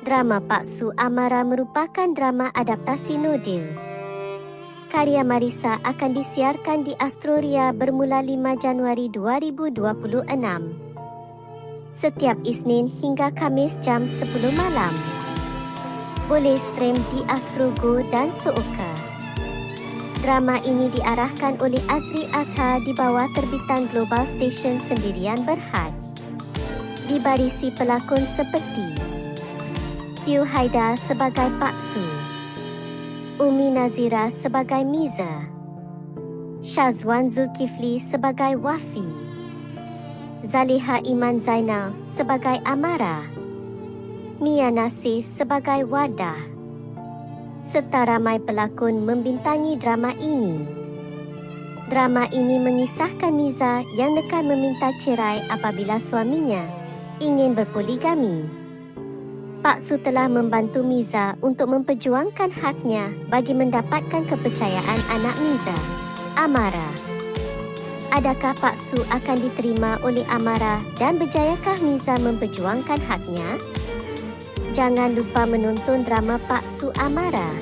Drama Pak Su Amara merupakan drama adaptasi novel. Karya Marisa akan disiarkan di Astro-Ria bermula 5 Januari 2026. Setiap Isnin hingga Khamis jam 10 malam. Boleh stream di Astro Go dan Sooka. Drama ini diarahkan oleh Azri Azhar di bawah terbitan Global Station Sendirian Berhad. Dibarisi pelakon seperti Q Haidar sebagai Pak Su, Umi Nazira sebagai Miza, Syazwan Zulkifli sebagai Wafi, Zaliha Iman Zainal sebagai Amara, Mia Nasir sebagai Wardah, serta ramai pelakon membintangi drama ini. Drama ini mengisahkan Miza yang nekat meminta cerai apabila suaminya ingin berpoligami. Pak Su telah membantu Miza untuk memperjuangkan haknya bagi mendapatkan kepercayaan anak Miza, Amara. Adakah Pak Su akan diterima oleh Amara dan berjayakah Miza memperjuangkan haknya? Jangan lupa menonton drama Pak Su Amara.